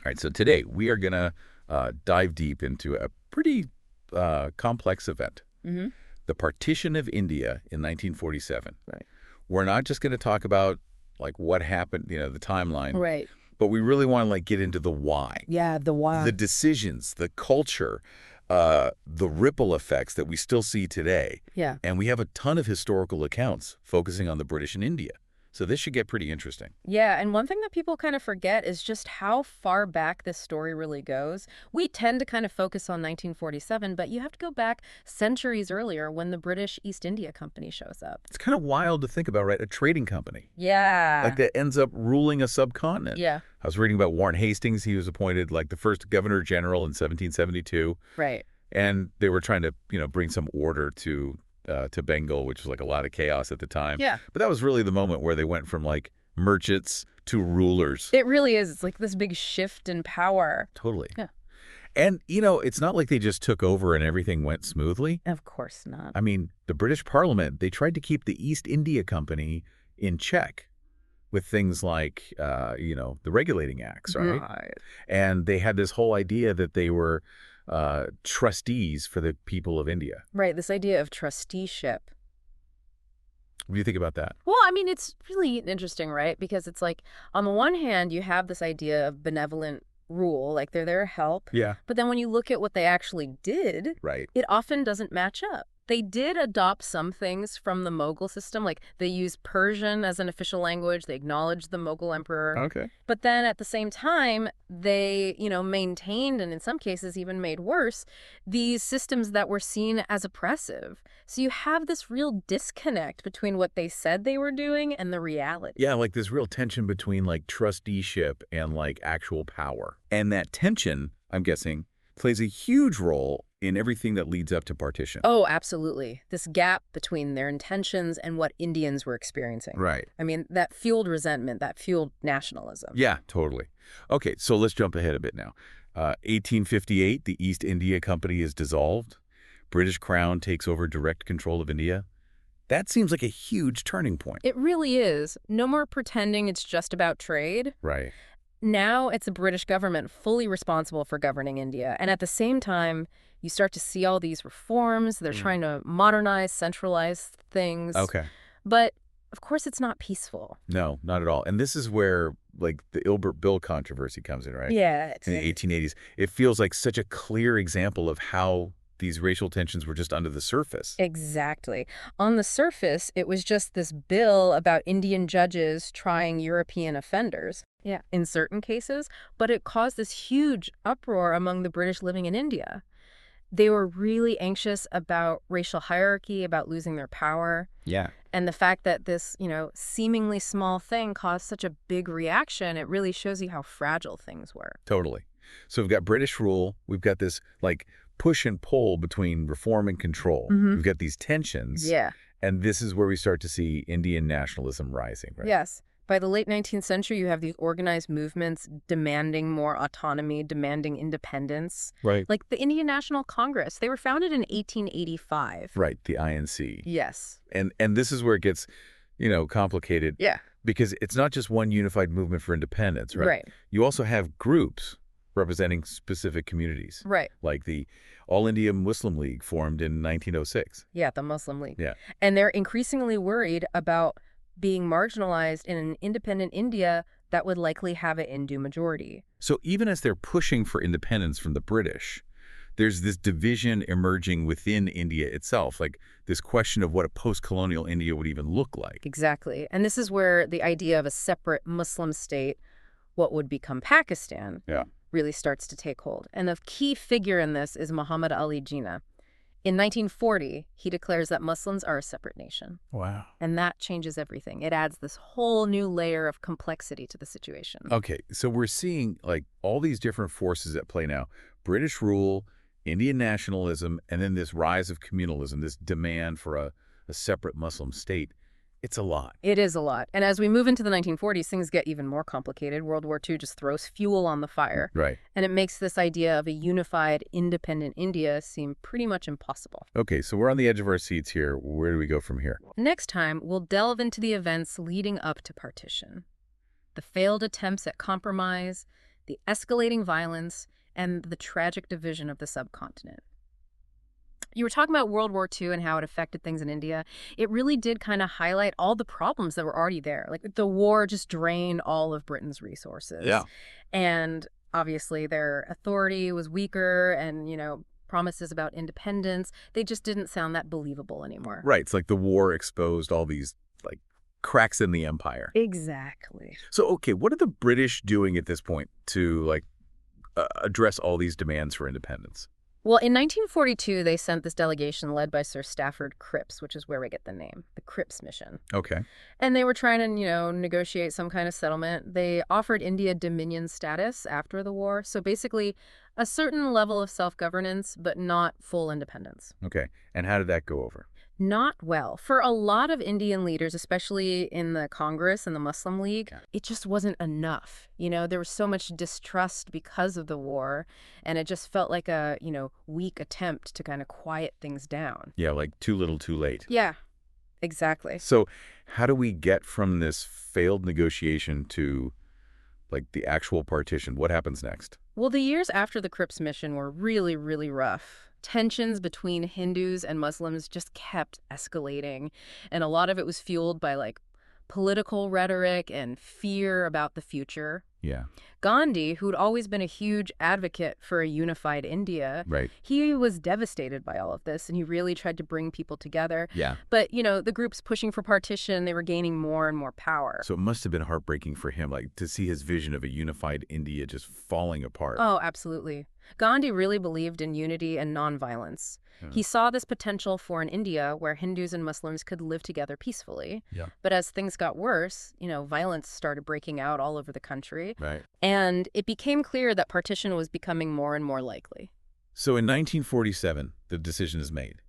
All right, so today we are going to dive deep into a pretty complex event, the partition of India in 1947. Right. We're not just going to talk about like what happened, the timeline, Right. but we really want to like get into the why. Yeah, the why. The decisions, the culture, the ripple effects that we still see today. Yeah. And we have a ton of historical accounts focusing on the British in India. So this should get pretty interesting. Yeah, and one thing that people kind of forget is just how far back this story really goes. We tend to kind of focus on 1947, but you have to go back centuries earlier when the British East India Company shows up. It's kind of wild to think about, right? A trading company. Yeah. Like that ends up ruling a subcontinent. Yeah. I was reading about Warren Hastings. He was appointed like the first governor general in 1772. Right. And they were trying to, bring some order to Bengal, which was like a lot of chaos at the time. Yeah. But that was really the moment where they went from like merchants to rulers. It really is. It's like this big shift in power. Totally. Yeah. And, it's not like they just took over and everything went smoothly. Of course not. I mean, the British Parliament, they tried to keep the East India Company in check with things like, the regulating acts, right? Right. And they had this whole idea that they were trustees for the people of India. Right, this idea of trusteeship. What do you think about that? Well, I mean, it's really interesting, right? Because it's like, on the one hand, you have this idea of benevolent rule, like they're there to help. Yeah. But then when you look at what they actually did, Right. it often doesn't match up. They did adopt some things from the Mughal system, like they used Persian as an official language. They acknowledged the Mughal emperor. Okay. But then at the same time, they, maintained and in some cases even made worse these systems that were seen as oppressive. So you have this real disconnect between what they said they were doing and the reality. Yeah, like this real tension between like trusteeship and like actual power. And that tension, I'm guessing, plays a huge role in everything that leads up to partition. Oh, absolutely. This gap between their intentions and what Indians were experiencing. Right. I mean, that fueled resentment, that fueled nationalism. Yeah, totally. Okay, so let's jump ahead a bit now. 1858, the East India Company is dissolved. British Crown takes over direct control of India. That seems like a huge turning point. It really is. No more pretending it's just about trade. Right. Now it's the British government fully responsible for governing India. And at the same time, you start to see all these reforms. They're trying to modernize, centralize things. Okay. But, of course, it's not peaceful. No, not at all. And this is where, like, the Ilbert Bill controversy comes in, right? Yeah. In the 1880s. It feels like such a clear example of how these racial tensions were just under the surface. Exactly. On the surface, it was just this bill about Indian judges trying European offenders. Yeah. In certain cases. But it caused this huge uproar among the British living in India. They were really anxious about racial hierarchy, about losing their power. Yeah. And the fact that this, seemingly small thing caused such a big reaction, it really shows you how fragile things were. Totally. So we've got British rule. We've got this, like, push and pull between reform and control. We've got these tensions. Yeah. And this is where we start to see Indian nationalism rising, right? Yes. By the late 19th century, you have these organized movements demanding more autonomy, demanding independence. Right. Like the Indian National Congress. They were founded in 1885. Right, the INC. Yes. And this is where it gets, complicated. Yeah. Because it's not just one unified movement for independence, right? Right. You also have groups representing specific communities. Right. Like the All India Muslim League formed in 1906. Yeah, the Muslim League. Yeah. And they're increasingly worried about being marginalized in an independent India that would likely have an Hindu majority. So even as they're pushing for independence from the British, there's this division emerging within India itself, like this question of what a post-colonial India would even look like. Exactly. And this is where the idea of a separate Muslim state, what would become Pakistan, really starts to take hold. And a key figure in this is Muhammad Ali Jinnah. In 1940, he declares that Muslims are a separate nation. Wow. And that changes everything. It adds this whole new layer of complexity to the situation. Okay, so we're seeing like all these different forces at play now. British rule, Indian nationalism, and then this rise of communalism, this demand for a separate Muslim state. It's a lot. It is a lot. And as we move into the 1940s, things get even more complicated. World War II just throws fuel on the fire. Right. And it makes this idea of a unified, independent India seem pretty much impossible. Okay, so we're on the edge of our seats here. Where do we go from here? Next time, we'll delve into the events leading up to partition. The failed attempts at compromise, the escalating violence, and the tragic division of the subcontinent. You were talking about World War II and how it affected things in India. It really did kind of highlight all the problems that were already there. Like the war just drained all of Britain's resources. Yeah. And obviously their authority was weaker and, promises about independence, they just didn't sound that believable anymore. Right. It's like the war exposed all these, like, cracks in the empire. Exactly. So, okay, what are the British doing at this point to, like, address all these demands for independence? Well, in 1942, they sent this delegation led by Sir Stafford Cripps, which is where we get the name, the Cripps Mission. Okay. And they were trying to, negotiate some kind of settlement. They offered India dominion status after the war. So basically, a certain level of self-governance, but not full independence. Okay. And how did that go over? Not well. For a lot of Indian leaders, especially in the Congress and the Muslim League, it just wasn't enough. There was so much distrust because of the war, and it just felt like a, weak attempt to kind of quiet things down. Yeah, like too little, too late. Yeah, exactly. So how do we get from this failed negotiation to, like, the actual partition? What happens next? Well, the years after the Cripps Mission were really, really rough. Tensions between Hindus and Muslims just kept escalating, and a lot of it was fueled by, political rhetoric and fear about the future. Yeah. Gandhi, who'd always been a huge advocate for a unified India, Right. he was devastated by all of this, and he really tried to bring people together. Yeah. But, the groups pushing for partition, they were gaining more and more power. So it must have been heartbreaking for him, like, to see his vision of a unified India just falling apart. Oh, absolutely. Gandhi really believed in unity and nonviolence. Yeah. He saw this potential for an India where Hindus and Muslims could live together peacefully. Yeah. But as things got worse, violence started breaking out all over the country. Right. And it became clear that partition was becoming more and more likely. So in 1947, the decision is made.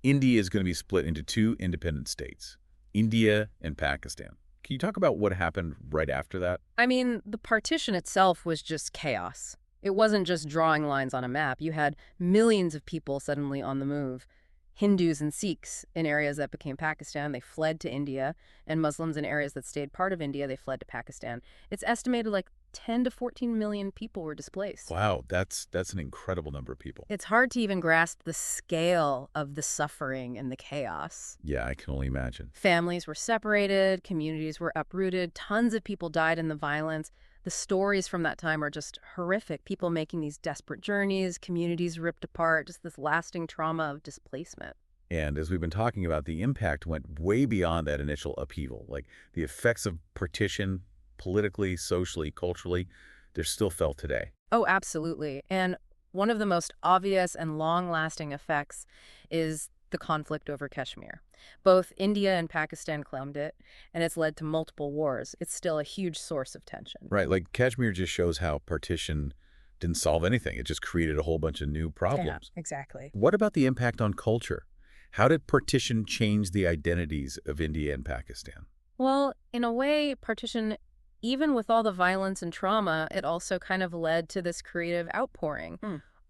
India is going to be split into two independent states, India and Pakistan. Can you talk about what happened right after that? I mean, the partition itself was just chaos. It wasn't just drawing lines on a map. You had millions of people suddenly on the move. Hindus and Sikhs in areas that became Pakistan, they fled to India, and Muslims in areas that stayed part of India, they fled to Pakistan. It's estimated 10 to 14 million people were displaced. Wow, that's an incredible number of people. It's hard to even grasp the scale of the suffering and the chaos. Yeah, I can only imagine. Families were separated, communities were uprooted, tons of people died in the violence. The stories from that time are just horrific. People making these desperate journeys, communities ripped apart, just this lasting trauma of displacement. And as we've been talking about, the impact went way beyond that initial upheaval. Like, the effects of partition, politically, socially, culturally, they're still felt today. Oh, absolutely. And one of the most obvious and long-lasting effects is the conflict over Kashmir. Both India and Pakistan claimed it, and it's led to multiple wars. It's still a huge source of tension. Right, like Kashmir just shows how partition didn't solve anything. It just created a whole bunch of new problems. Yeah, exactly. What about the impact on culture? How did partition change the identities of India and Pakistan? Well, in a way, partition, even with all the violence and trauma, it also kind of led to this creative outpouring.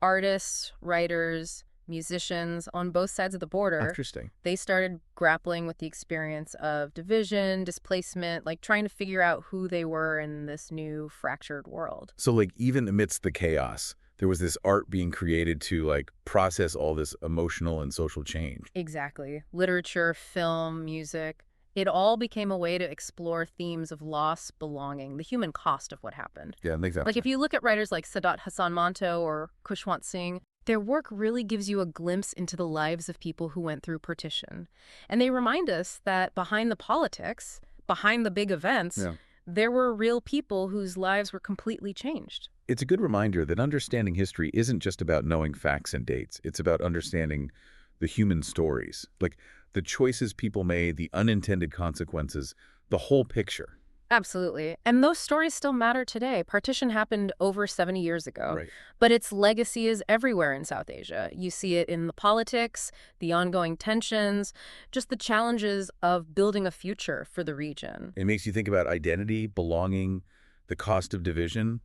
Artists, writers, musicians on both sides of the border, Interesting. they started grappling with the experience of division, displacement, trying to figure out who they were in this new fractured world. So, like, even amidst the chaos, there was this art being created to, like, process all this emotional and social change. Exactly. Literature, film, music. It all became a way to explore themes of loss, belonging, the human cost of what happened. Yeah, exactly. If you look at writers like Sadat Hassan Manto or Khushwant Singh, their work really gives you a glimpse into the lives of people who went through partition. And they remind us that behind the politics, behind the big events, there were real people whose lives were completely changed. It's a good reminder that understanding history isn't just about knowing facts and dates. It's about understanding the human stories, like the choices people made, the unintended consequences, the whole picture. Absolutely. And those stories still matter today. Partition happened over 70 years ago. Right. But its legacy is everywhere in South Asia. You see it in the politics, the ongoing tensions, just the challenges of building a future for the region. It makes you think about identity, belonging, the cost of division.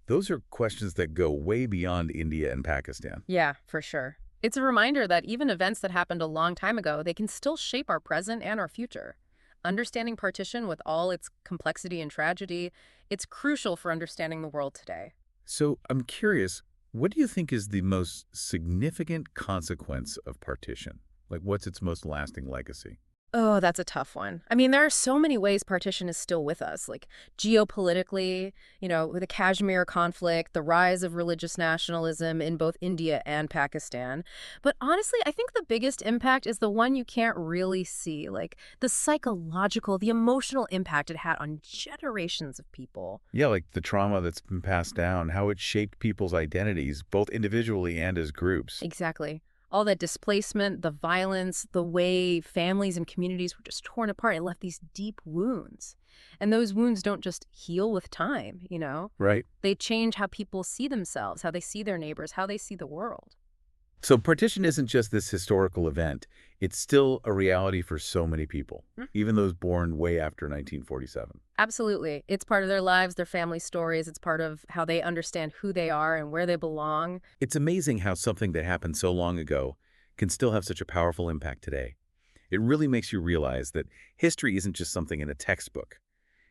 Those are questions that go way beyond India and Pakistan. Yeah, for sure. It's a reminder that even events that happened a long time ago, they can still shape our present and our future. Understanding partition with all its complexity and tragedy, it's crucial for understanding the world today. So I'm curious, what do you think is the most significant consequence of partition? Like, what's its most lasting legacy? Oh, that's a tough one. I mean, there are so many ways partition is still with us, like geopolitically, with the Kashmir conflict, the rise of religious nationalism in both India and Pakistan. But honestly, I think the biggest impact is the one you can't really see, like the psychological, the emotional impact it had on generations of people. Yeah, like the trauma that's been passed down, how it shaped people's identities, both individually and as groups. Exactly. All that displacement, the violence, the way families and communities were just torn apart, it left these deep wounds. And those wounds don't just heal with time. Right. They change how people see themselves, how they see their neighbors, how they see the world. So partition isn't just this historical event. It's still a reality for so many people, even those born way after 1947. Absolutely. It's part of their lives, their family stories. It's part of how they understand who they are and where they belong. It's amazing how something that happened so long ago can still have such a powerful impact today. It really makes you realize that history isn't just something in a textbook.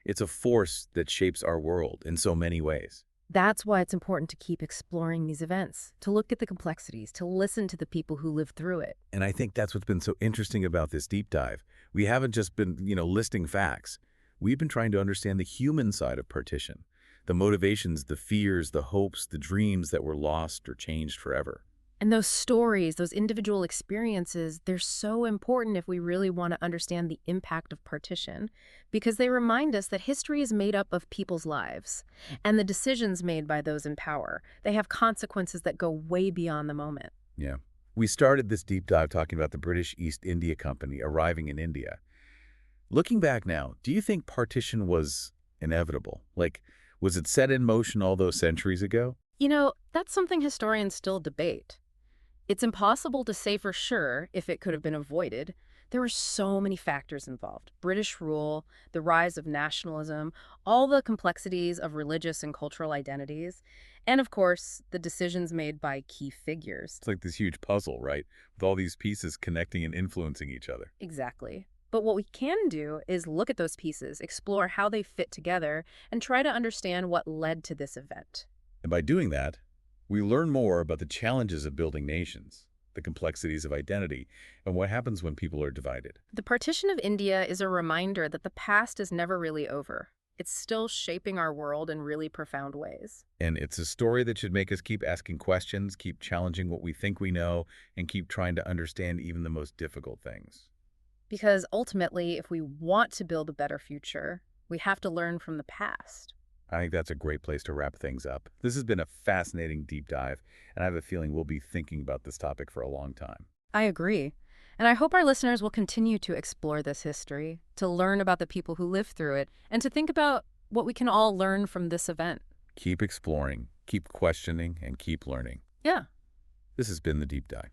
It's a force that shapes our world in so many ways. That's why it's important to keep exploring these events, to look at the complexities, to listen to the people who lived through it. And I think that's what's been so interesting about this deep dive. We haven't just been, listing facts. We've been trying to understand the human side of partition, the motivations, the fears, the hopes, the dreams that were lost or changed forever. And those stories, those individual experiences, they're so important if we really want to understand the impact of partition, because they remind us that history is made up of people's lives, and the decisions made by those in power, they have consequences that go way beyond the moment. Yeah. We started this deep dive talking about the British East India Company arriving in India. Looking back now, do you think partition was inevitable? Like, was it set in motion all those centuries ago? That's something historians still debate. It's impossible to say for sure if it could have been avoided. There were so many factors involved. British rule, the rise of nationalism, all the complexities of religious and cultural identities, and of course, the decisions made by key figures. It's like this huge puzzle, right? With all these pieces connecting and influencing each other. Exactly. But what we can do is look at those pieces, explore how they fit together, and try to understand what led to this event. And by doing that, we learn more about the challenges of building nations, the complexities of identity, and what happens when people are divided. The partition of India is a reminder that the past is never really over. It's still shaping our world in really profound ways. And it's a story that should make us keep asking questions, keep challenging what we think we know, and keep trying to understand even the most difficult things. Because ultimately, if we want to build a better future, we have to learn from the past. I think that's a great place to wrap things up. This has been a fascinating deep dive, and I have a feeling we'll be thinking about this topic for a long time. I agree. And I hope our listeners will continue to explore this history, to learn about the people who lived through it, and to think about what we can all learn from this event. Keep exploring, keep questioning, and keep learning. Yeah. This has been The Deep Dive.